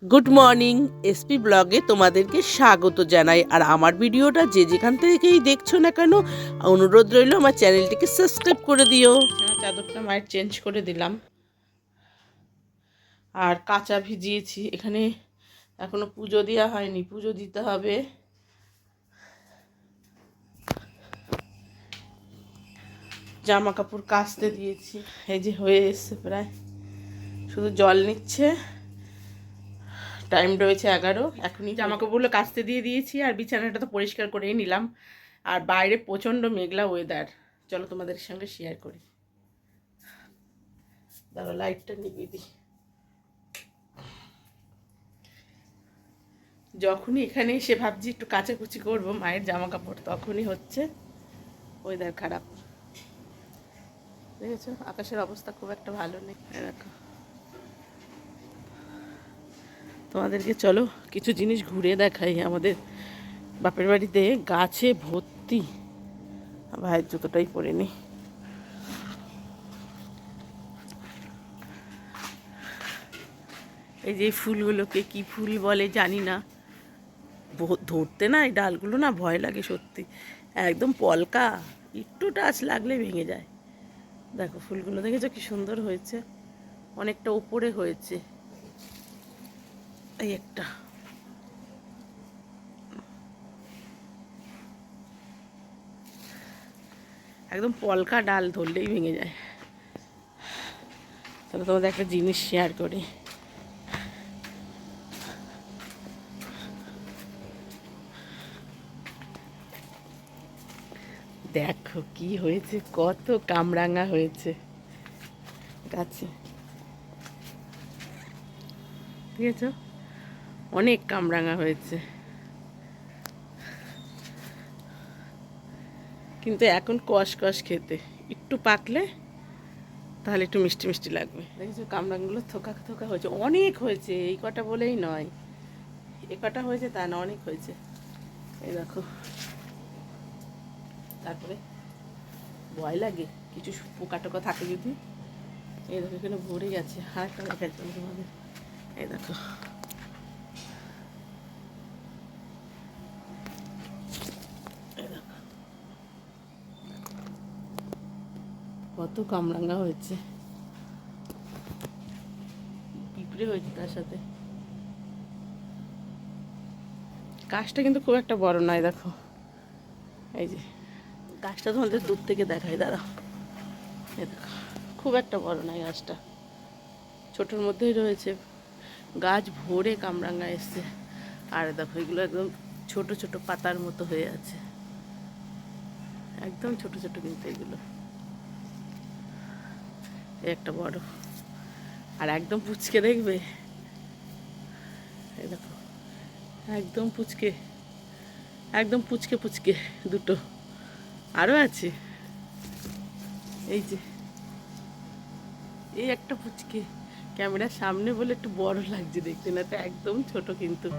Good morning SP ব্লগে তোমাদেরকে স্বাগত জানাই। আর আমার ভিডিওটা যে যেখান থেকেই দেখছো না কেন, অনুরোধ রইল আমার চ্যানেলটিকে সাবস্ক্রাইব করে দিও। চাদরটা মায়ের চেঞ্জ করে দিলাম, আর কাঁচা ভিজিয়েছি। এখানে এখনো পুজো দেওয়া হয়নি, পুজো দিতে হবে। জামা কাপড় কাচতে দিয়েছি, এই যে হয়ে এসছে প্রায়, শুধু জল নিচ্ছে। টাইম রয়েছে 11। এখনই জামা কাপড়গুলো কাচতে দিয়ে দিয়েছি, আর বিছানাটা তো পরিষ্কার করেই নিলাম। আর বাইরে প্রচণ্ড মেঘলা ওয়েদার, চলো তোমাদের সঙ্গে শেয়ার করি। দাঁড়াও লাইটটা নিভিয়ে দিই। যখনই এখানে এসে ভাবছি একটু কাচাকুচি করবো মায়ের জামা কাপড়, তখনই হচ্ছে ওয়েদার খারাপ। দেখেছো আকাশের অবস্থা খুব একটা ভালো নেই। দেখো তোমাদেরকে চলো কিছু জিনিস ঘুরে দেখাই। আমাদের বাপের বাড়িতে গাছে ভর্তি। ভাইয়ের জুতোটাই পরে নি। এই যে ফুলগুলোকে কি ফুল বলে জানি না, ধরতে না এই ডালগুলো না ভয় লাগে সত্যি। একদম পলকা, একটু টাচ লাগলে ভেঙে যায়। দেখো ফুলগুলো দেখেছো কি সুন্দর হয়েছে, অনেকটা উপরে হয়েছে। এই একটা একদম পলকা ডাল, ধরলেই ভেঙে যায়। তাহলে তোমাদের একটা জিনিস শেয়ার করি। দেখো কি হয়েছে, কত কামরাঙা হয়েছে গাছে, ঠিক আছে? অনেক কামরাঙা হয়েছে, কিন্তু এখন কষ কষ খেতে, একটু পাকলে তাহলে একটু মিষ্টি মিষ্টি লাগবে। দেখেছো কামরাঙাগুলো থোকা থোকা হয়েছে, অনেক হয়েছে। এই কটা বলেই নয়, এ কটা হয়েছে তা না, অনেক হয়েছে। এই দেখো, তারপরে ভয় লাগে কিছু পোকা টোকা থাকে যদি। এই দেখো এখানে ভরে গেছে, আর একটা দেখার জন্য তোমাদের। এই দেখো কত কামরাঙা হয়েছে, পিঁপড়ে হয়েছে তার সাথে। গাছটা কিন্তু খুব একটা বড় নয়, দেখো এই যে গাছটা তোমাদের দূর থেকে দেখাই, দাঁড়াও। এই দেখো খুব একটা বড় নয় গাছটা, ছোটোর মধ্যেই রয়েছে। গাছ ভরে কামরাঙা এসছে। আর দেখো এগুলো একদম ছোট ছোট পাতার মতো হয়ে আছে, একদম ছোট ছোট, কিন্তু এগুলো একটা বড়, আর একদম পুচকে দেখবে। এই দেখো একদম পুচকে, একদম পুচকে পুচকে দুটো আরও আছে। এই যে এই একটা পুচকে, ক্যামেরার সামনে বলে একটু বড় লাগছে দেখতে, না তো একদম ছোট কিন্তু।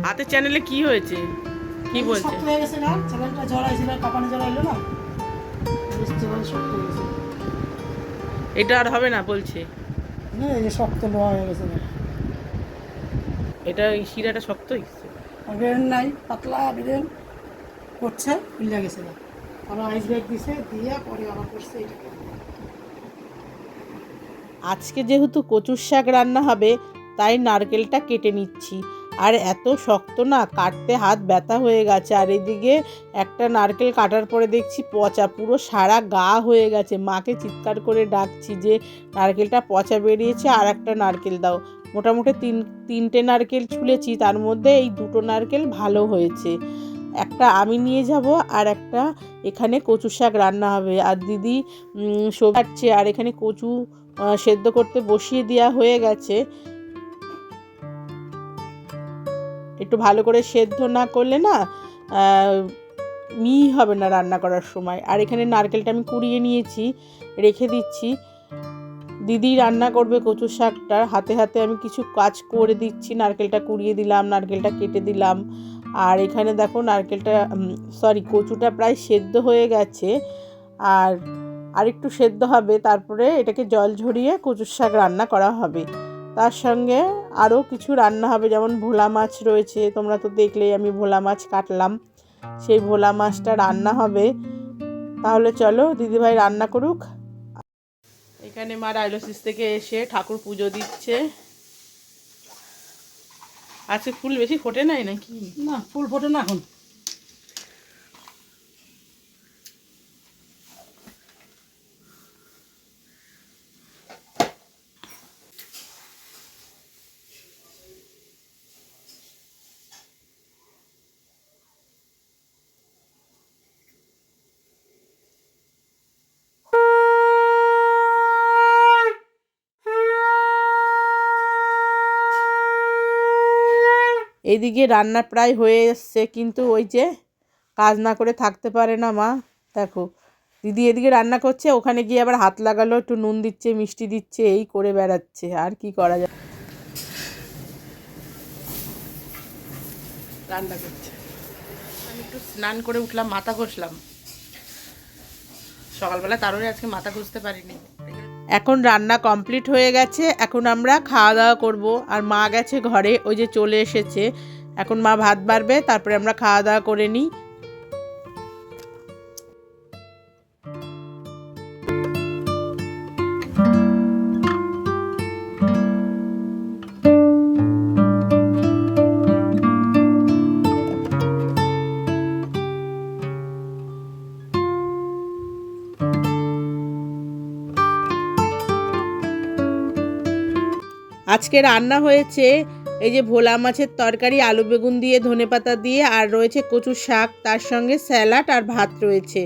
হাতের চ্যানেলে কি হয়েছে, কি বলছে? হয়ে গেছে না, চ্যানেলটা জড়াইছিল, কাপানে জড়াইলো না, বুঝতে পারছি শক্ত হয়ে গেছে। এটা আর হবে না বলছে। না এই যে শক্ত লোহা হয়ে গেছে না। এটা এই শিরাটা শক্ত হয়েছে। ব্রেন নাই, পাতলা ব্রেন করছে, খুলে গেছে না। আবার আইস ব্যাগ দিছে, দিয়ে পরে আবার করছে এটাকে। আজকে যেহেতু কচুর শাক রান্না হবে তাই নারকেলটা কেটে নিচ্ছি। আর এত শক্ত না, কাটতে হাত ব্যথা হয়ে গেছে। আর এদিকে একটা নারকেল কাটার পরে দেখছি পচা, পুরো সারা গা হয়ে গেছে। মাকে চিৎকার করে ডাকছি যে নারকেলটা পচা বেরিয়েছে, আর একটা নারকেল দাও। মোটামুটি তিনটে নারকেল ছুলেছি, তার মধ্যে এই দুটো নারকেল ভালো হয়েছে। একটা আমি নিয়ে যাব, আর একটা এখানে কচু শাক রান্না হবে। আর দিদি সবজি কাটছে, আর এখানে কচু সেদ্ধ করতে বসিয়ে দেওয়া হয়ে গেছে। একটু ভালো করে সেদ্ধ না করলে না মিহি হবে না রান্না করার সময়। আর এখানে নারকেলটা আমি কুড়িয়ে নিয়েছি, রেখে দিচ্ছি। দিদি রান্না করবে কচু শাকটা, হাতে হাতে আমি কিছু কাজ করে দিচ্ছি। নারকেলটা কুড়িয়ে দিলাম, নারকেলটা কেটে দিলাম। আর এখানে দেখো কচুটা প্রায় সেদ্ধ হয়ে গেছে। আর একটু সেদ্ধ হবে, তারপরে এটাকে জল ঝরিয়ে কচুর শাক রান্না করা হবে। তার সঙ্গে আরও কিছু রান্না হবে, যেমন ভোলা মাছ রয়েছে, তোমরা তো দেখলেই আমি ভোলা মাছ কাটলাম, সেই ভোলা মাছটা রান্না হবে। তাহলে চলো দিদিভাই রান্না করুক। এখানে মা ডায়ালিসিস থেকে এসে ঠাকুর পুজো দিচ্ছে। আজকে ফুল বেশি ফোটে নাই নাকি? না, ফুল ফোটে না এখন। এইদিকে রান্না প্রায় হয়ে এসছে, কিন্তু ওই যে কাজ না করে থাকতে পারে না মা। দেখো দিদি এদিকে রান্না করছে, ওখানে গিয়ে আবার হাত লাগালো, একটু নুন দিচ্ছে, মিষ্টি দিচ্ছে, এই করে বেড়াচ্ছে। আর কি করা যায়, রান্না করছে। আমি একটু স্নান করে উঠলাম, মাথা ঘষলাম। সকালবেলা তারপরে আজকে মাথা ঘষতে পারিনি। এখন রান্না কমপ্লিট হয়ে গেছে, এখন আমরা খাওয়া দাওয়া করব। আর মা গেছে ঘরে, ওই যে চলে এসেছে। এখন মা ভাত বাড়বে, তারপরে আমরা খাওয়া দাওয়া করে নিই। আজকে রান্না হয়েছে এই যে ভোলা মাছের তরকারি, আলু বেগুন দিয়ে, ধনেপাতা দিয়ে, আর রয়েছে কচু শাক, তার সঙ্গে স্যালাড আর ভাত রয়েছে।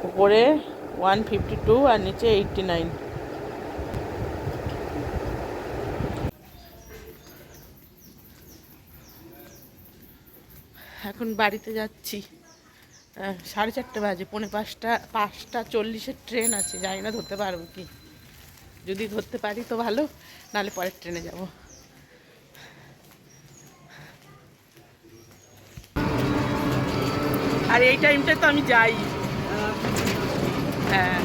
উপরে 152 আর নিচে 89। এখন বাড়িতে যাচ্ছি। 4:30 বাজে, 5:40 ট্রেন আছে, জানি না ধরতে পারবো কি। যদি ধরতে পারি তো ভালো, নাহলে পরের ট্রেনে যাব। আর এই টাইমটা তো আমি যাই। হ্যাঁ,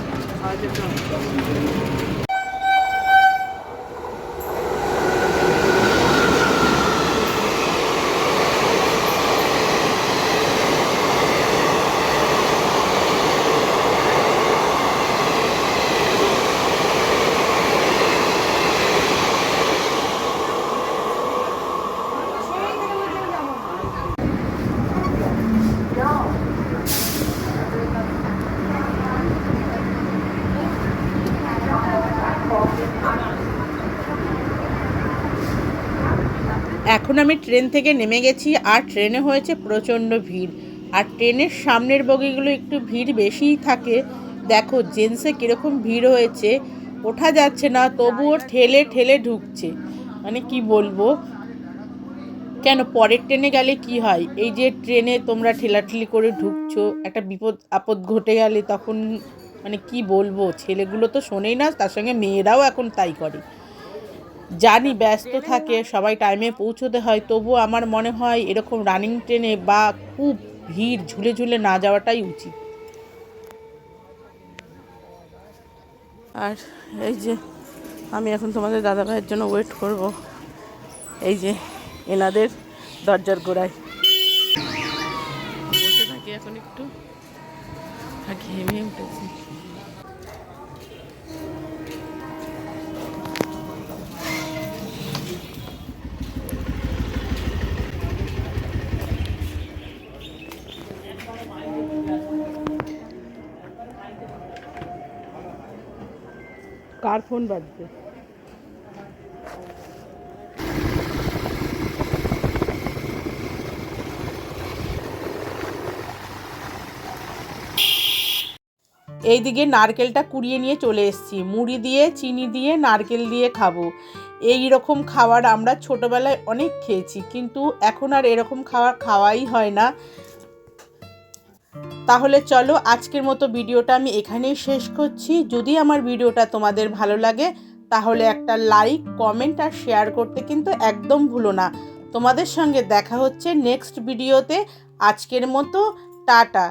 এখন আমি ট্রেন থেকে নেমে গেছি, আর ট্রেনে হয়েছে প্রচণ্ড ভিড়। আর ট্রেনের সামনের বগিগুলো একটু ভিড় বেশিই থাকে। দেখো জেন্টসে কীরকম ভিড় হয়েছে, ওঠা যাচ্ছে না, তবুও ঠেলে ঠেলে ঢুকছে। মানে কি বলবো, কেন পরের ট্রেনে গেলে কি হয়, এই যে ট্রেনে তোমরা ঠেলাঠেলি করে ঢুকছো, একটা বিপদ আপদ ঘটে গেলে তখন মানে কি বলবো, ছেলেগুলো তো শোনেই না, তার সঙ্গে মেয়েরাও এখন তাই করে। জানি ব্যস্ত থাকে, সবাই টাইমে পৌঁছতে হয়, তবুও আমার মনে হয় এরকম রানিং ট্রেনে বা খুব ভিড় ঝুলে ঝুলে না যাওয়াটাই উচিত। আর এই যে আমি এখন তোমাদের দাদাভাইয়ের জন্য ওয়েট করব, এই যে এনাদের দরজার গোড়ায় বসে থাকি এখন একটু, ঘেমে উঠেছি। কার ফোন বাজছে? এইদিকে নারকেলটা কুড়িয়ে নিয়ে চলে এসেছি, মুড়ি দিয়ে চিনি দিয়ে নারকেল দিয়ে খাবো। এই রকম খাবার আমরা ছোটোবেলায় অনেক খেয়েছি, কিন্তু এখন আর এরকম খাবার খাওয়াই হয় না। তাহলে চলো আজকের মতো ভিডিওটা আমি এখানেই শেষ করছি। যদি আমার ভিডিওটা তোমাদের ভালো লাগে তাহলে একটা লাইক, কমেন্ট আর শেয়ার করতে কিন্তু একদম ভুলো না। তোমাদের সঙ্গে দেখা হচ্ছে নেক্সট ভিডিওতে। আজকের মতো টাটা।